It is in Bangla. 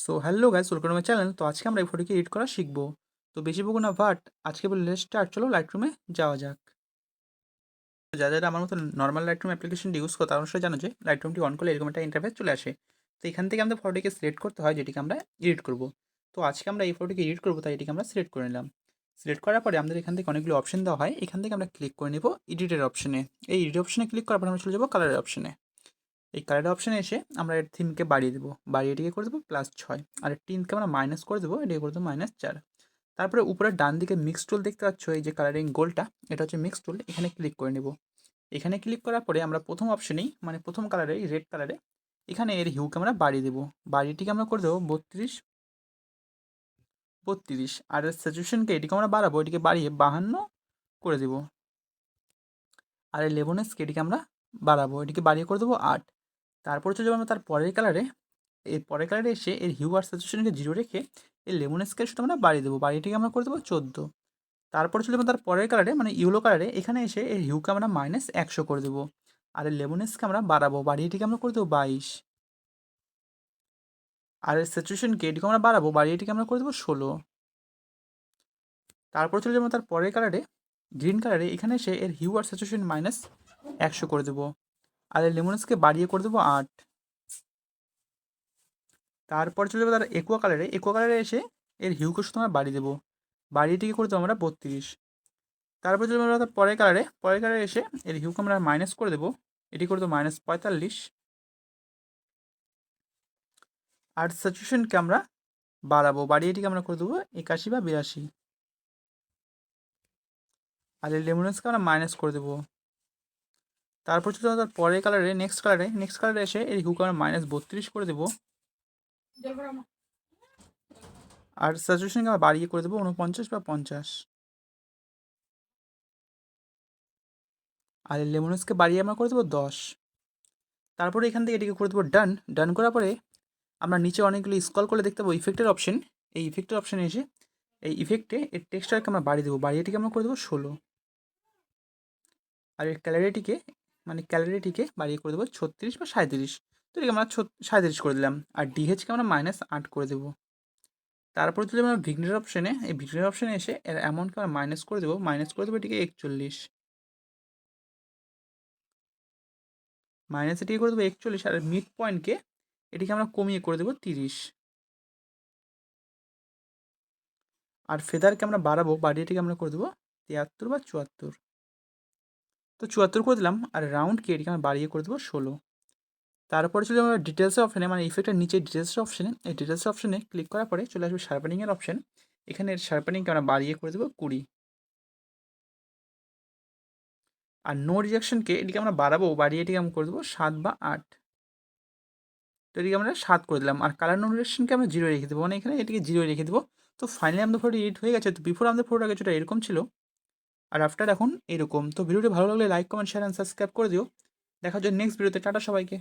So hello guys, welcome to my channel. তো আজকে আমরা এই ফটোকে এডিট করা শিখবো। তো বেশি বকবো না, বাট আজকে বলে স্টার্ট, চলো লাইট রুমে যাওয়া যাক। যারা আমার মতো নর্মাল লাইট রুম অ্যাপ্লিকেশনটি ইউজ করো তার অবশ্যই জানো যে লাইট রুমটি অন করলে এরকম একটা ইন্টারফেস চলে আসে। তো এখান থেকে আমাদের ফটোটিকে সিলেক্ট করতে হয়, যেটিকে আমরা এডিট করব। তো আজকে আমরা এই ফটোটিকে এডিট করবো, তাই এটিকে আমরা সিলেক্ট করে নিলাম। সিলেক্ট করার পরে আমাদের এখান থেকে অনেকগুলো অপশন দেওয়া হয়, এখান থেকে আমরা ক্লিক করে নেব এডিটের অপশনে। এই এডিট অপশনে ক্লিক করার পর আমরা চলে যাবো কালারের অপশনে। এই কালারের অপশানে এসে আমরা এর থিমকে বাড়িয়ে দেবো, বাড়িয়ে এটিকে করে দেবো +6, আর এর টিনকে আমরা মাইনাস করে দেবো, এটিকে করে দেবো -4। তারপরে উপরে ডান দিকে মিক্স টুল দেখতে পাচ্ছ, এই যে কালারিং গোলটা, এটা হচ্ছে মিক্স টুল। এখানে ক্লিক করে নেব। এখানে ক্লিক করার পরে আমরা প্রথম অপশনেই, মানে প্রথম কালারে, রেড কালারে, এখানে এর হিউকে আমরা বাড়িয়ে দেবো। বাড়িটিকে আমরা করে দেবো 32, আর এর স্যাচুরেশনকে এটিকে আমরা বাড়াবো, এটিকে বাড়িয়ে 52 করে দেবো। আর এই লেবনেসকে এটিকে আমরা বাড়াবো, এটিকে বাড়িয়ে করে দেবো 8। তারপর চলে যাবো আমরা তার পরের কালারে। এর পরের কালারে এসে এর হিউ আর স্যাচুরেশনকে 0 রেখে এর লেমন স্কেল শুধু আমরা বাড়িয়ে দেবো, বাড়িটিকে আমরা করে দেবো 14। তারপর চলে যাবো তার পরের কালারে, মানে ইয়েলো কালারে, এখানে এসে এর হিউকে আমরা -100 করে দেবো। আর এর লেমনেসকে আমরা বাড়াবো, বাড়িটিকে আমরা করে দেবো 22। আর এর স্যাচুরেশনকে এটিকে আমরা বাড়াবো, বাড়িটিকে আমরা করে দেবো 16। তারপর চলে যাবো তার পরের কালারে, গ্রিন কালারে, এখানে এসে এর হিউ আর স্যাচুরেশন -100 করে দেবো। আর এর লেমনেসকে বাড়িয়ে করে দেবো 8। তারপর চলে যাবো তার একুয়া কালারে, একুয়া কালারে এসে এর হিউকে শুধু আমরা বাড়িয়ে দেবো, বাড়িটিকে করে দেবো আমরা 32। তারপর চলে যাবো তার পরের কালারে, পরের কালারে এসে এর হিউকে আমরা মাইনাস করে দেবো, এটি করে দেবো -45। আর স্যাচুরেশনকে আমরা বাড়াবো, বাড়িয়ে এটিকে আমরা করে দেবো 81 বা 82। আর এর লেমনেসকে আমরা মাইনাস করে দেবো। তারপর চলে যাবো তার পরের কালারে, নেক্সট কালারে এসে এর হিউকে আমরা -32 করে দেবো। আর স্যাচুরেশনকে আমরা বাড়িয়ে করে দেবো 49 বা 50। আর লেমনেসকে বাড়িয়ে আমরা করে দেবো 10। তারপরে এখান থেকে এটিকে করে দেবো ডান। ডান করার পরে আমরা নিচে অনেকগুলো স্ক্রল করে দেখতে পাবো ইফেক্টের অপশন। এই ইফেক্টের অপশানে এসে এই ইফেক্টে এর টেক্সচারকে আমরা বাড়িয়ে দেবো, বাড়িয়ে এটিকে আমরা করে দেবো 16। আর এর ক্যালারিটিকে বাড়িয়ে করে দেবো 36 বা 37। তো এটিকে আমরা 37 করে দিলাম। আর ডিএইচকে আমরা -8 করে দেবো। তারপরে যদি আমরা ভিগনেটের অপশানে, এই ভিগনেটের অপশানে এসে এর অ্যামাউন্টকে আমরা মাইনাস করে দেবো এটিকে 41। মাইনাস এটিকে করে দেবো 41। আর মিড পয়েন্টকে এটিকে আমরা কমিয়ে করে দেবো 30। আর ফেদারকে আমরা বাড়াবো, বাড়িয়ে এটিকে আমরা করে দেবো 73 বা 74। তো 74 করে দিলাম। আর রাউন্ডকে এটিকে আমরা বাড়িয়ে করে দেবো 16। তারপরে চলে আমরা ডিটেলসের অপশানে, মানে ইফেক্টের নিচে ডিটেলসের অপশানে, এই ডিটেলসের অপশানে ক্লিক করার পরে চলে আসবে শার্পেনিংয়ের অপশান। এখানে শার্পেনিংকে আমরা বাড়িয়ে করে দেবো 20। আর নো রিজেকশনকে এটিকে আমরা বাড়াবো, বাড়িয়ে এটিকে আমরা করে দেবো 7 বা 8। তো এটিকে আমরা 7 করে দিলাম। আর কালার নো রিজেকশনকে আমরা 0 রেখে দেবো, মানে এখানে এটিকে 0 রেখে দেবো। তো ফাইনালি আমাদের ফটো এডিট হয়ে গেছে। তো বিফোর আমাদের ফটোটা কিছুটা এরকম ছিল, আর আফটার এখন এরকম। তো ভিডিওটি ভালো লাগলে like, comment, share and subscribe করে দিও। দেখা হচ্ছে নেক্সট ভিডিওতে। টাটা সবাইকে।